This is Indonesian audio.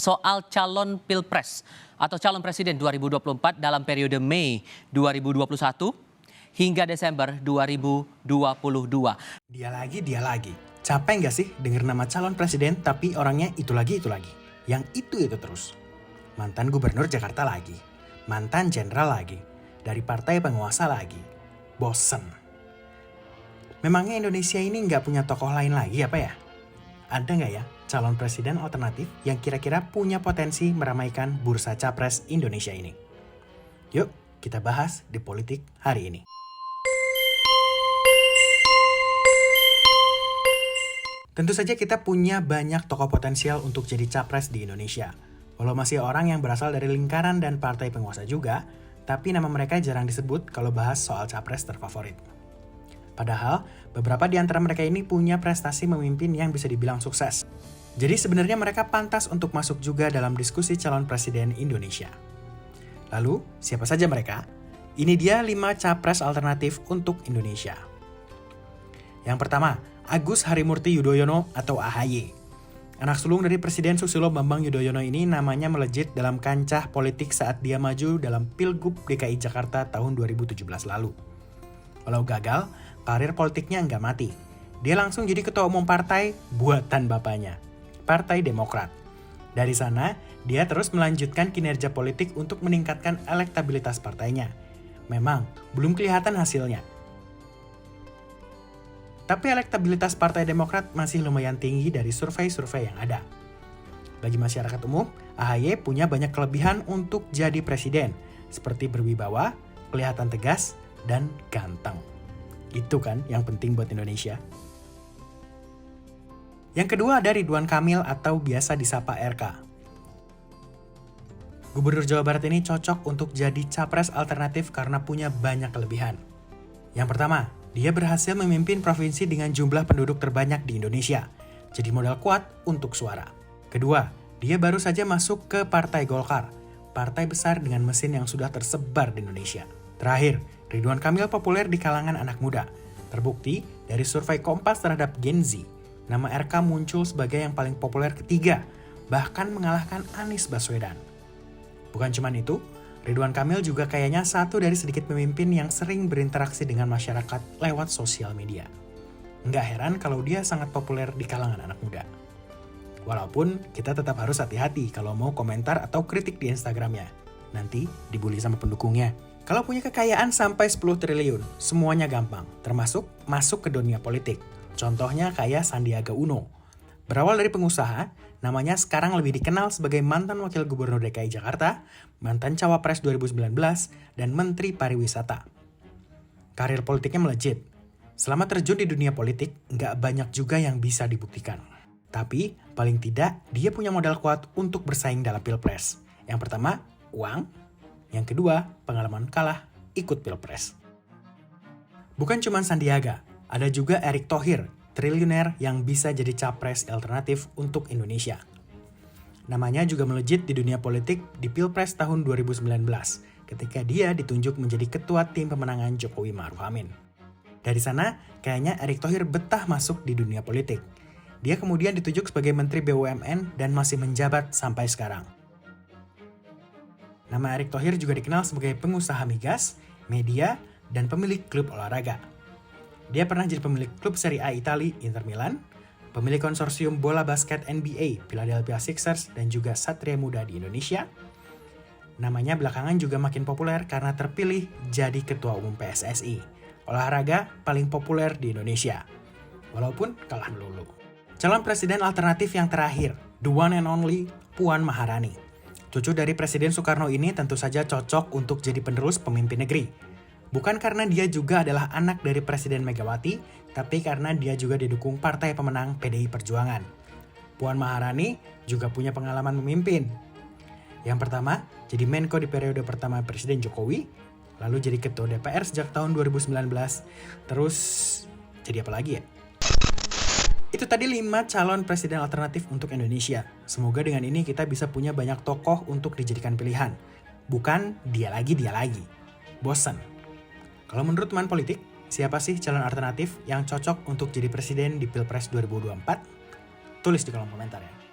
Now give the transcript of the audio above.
soal calon Pilpres atau calon Presiden 2024 dalam periode Mei 2021 hingga Desember 2022. Dia lagi. Capek nggak sih denger nama calon presiden tapi orangnya itu lagi. Yang itu terus. Mantan gubernur Jakarta lagi. Mantan jenderal lagi. Dari partai penguasa lagi. Bosen. Memangnya Indonesia ini nggak punya tokoh lain lagi apa ya? Ada nggak ya calon presiden alternatif yang kira-kira punya potensi meramaikan bursa capres Indonesia ini? Yuk kita bahas di Politik hari ini. Tentu saja kita punya banyak tokoh potensial untuk jadi capres di Indonesia. Walau masih orang yang berasal dari lingkaran dan partai penguasa juga, tapi nama mereka jarang disebut kalau bahas soal capres terfavorit. Padahal, beberapa di antara mereka ini punya prestasi memimpin yang bisa dibilang sukses. Jadi sebenarnya mereka pantas untuk masuk juga dalam diskusi calon presiden Indonesia. Lalu, siapa saja mereka? Ini dia 5 capres alternatif untuk Indonesia. Yang pertama, Agus Harimurti Yudhoyono atau AHY. Anak sulung dari Presiden Susilo Bambang Yudhoyono ini namanya melejit dalam kancah politik saat dia maju dalam Pilgub DKI Jakarta tahun 2017 lalu. Walau gagal, karir politiknya nggak mati. Dia langsung jadi ketua umum partai buatan bapaknya, Partai Demokrat. Dari sana, dia terus melanjutkan kinerja politik untuk meningkatkan elektabilitas partainya. Memang, belum kelihatan hasilnya. Tapi elektabilitas Partai Demokrat masih lumayan tinggi dari survei-survei yang ada. Bagi masyarakat umum, AHY punya banyak kelebihan untuk jadi presiden, seperti berwibawa, kelihatan tegas, dan ganteng. Itu kan yang penting buat Indonesia. Yang kedua ada Ridwan Kamil atau biasa disapa RK. Gubernur Jawa Barat ini cocok untuk jadi capres alternatif karena punya banyak kelebihan. Yang pertama, dia berhasil memimpin provinsi dengan jumlah penduduk terbanyak di Indonesia, jadi modal kuat untuk suara. Kedua, dia baru saja masuk ke Partai Golkar, partai besar dengan mesin yang sudah tersebar di Indonesia. Terakhir, Ridwan Kamil populer di kalangan anak muda. Terbukti dari survei Kompas terhadap Gen Z, nama RK muncul sebagai yang paling populer ketiga, bahkan mengalahkan Anies Baswedan. Bukan cuma itu, Ridwan Kamil juga kayaknya satu dari sedikit pemimpin yang sering berinteraksi dengan masyarakat lewat sosial media. Nggak heran kalau dia sangat populer di kalangan anak muda. Walaupun kita tetap harus hati-hati kalau mau komentar atau kritik di Instagramnya. Nanti dibully sama pendukungnya. Kalau punya kekayaan sampai 10 triliun, semuanya gampang, termasuk masuk ke dunia politik. Contohnya kayak Sandiaga Uno. Berawal dari pengusaha, namanya sekarang lebih dikenal sebagai mantan wakil gubernur DKI Jakarta, mantan cawapres 2019, dan menteri pariwisata. Karir politiknya melejit. Selama terjun di dunia politik, nggak banyak juga yang bisa dibuktikan. Tapi, paling tidak, dia punya modal kuat untuk bersaing dalam pilpres. Yang pertama, uang. Yang kedua, pengalaman kalah ikut pilpres. Bukan cuma Sandiaga, ada juga Erick Thohir, triliuner yang bisa jadi capres alternatif untuk Indonesia. Namanya juga melejit di dunia politik di Pilpres tahun 2019 ketika dia ditunjuk menjadi ketua tim pemenangan Jokowi Ma'ruf Amin. Dari sana, kayaknya Erick Thohir betah masuk di dunia politik. Dia kemudian ditunjuk sebagai Menteri BUMN dan masih menjabat sampai sekarang. Nama Erick Thohir juga dikenal sebagai pengusaha migas, media, dan pemilik klub olahraga. Dia pernah jadi pemilik klub Serie A Italia Inter Milan, pemilik konsorsium bola basket NBA Philadelphia Sixers dan juga Satria Muda di Indonesia. Namanya belakangan juga makin populer karena terpilih jadi ketua umum PSSI, olahraga paling populer di Indonesia. Walaupun kalah melulu. Calon presiden alternatif yang terakhir, the one and only Puan Maharani. Cucu dari Presiden Soekarno ini tentu saja cocok untuk jadi penerus pemimpin negeri. Bukan karena dia juga adalah anak dari Presiden Megawati, tapi karena dia juga didukung partai pemenang PDI Perjuangan. Puan Maharani juga punya pengalaman memimpin. Yang pertama, jadi Menko di periode pertama Presiden Jokowi, lalu jadi Ketua DPR sejak tahun 2019, terus jadi apa lagi ya? Itu tadi 5 calon presiden alternatif untuk Indonesia. Semoga dengan ini kita bisa punya banyak tokoh untuk dijadikan pilihan. Bukan dia lagi. Bosan. Kalau menurut teman politik, siapa sih calon alternatif yang cocok untuk jadi presiden di Pilpres 2024? Tulis di kolom komentar ya.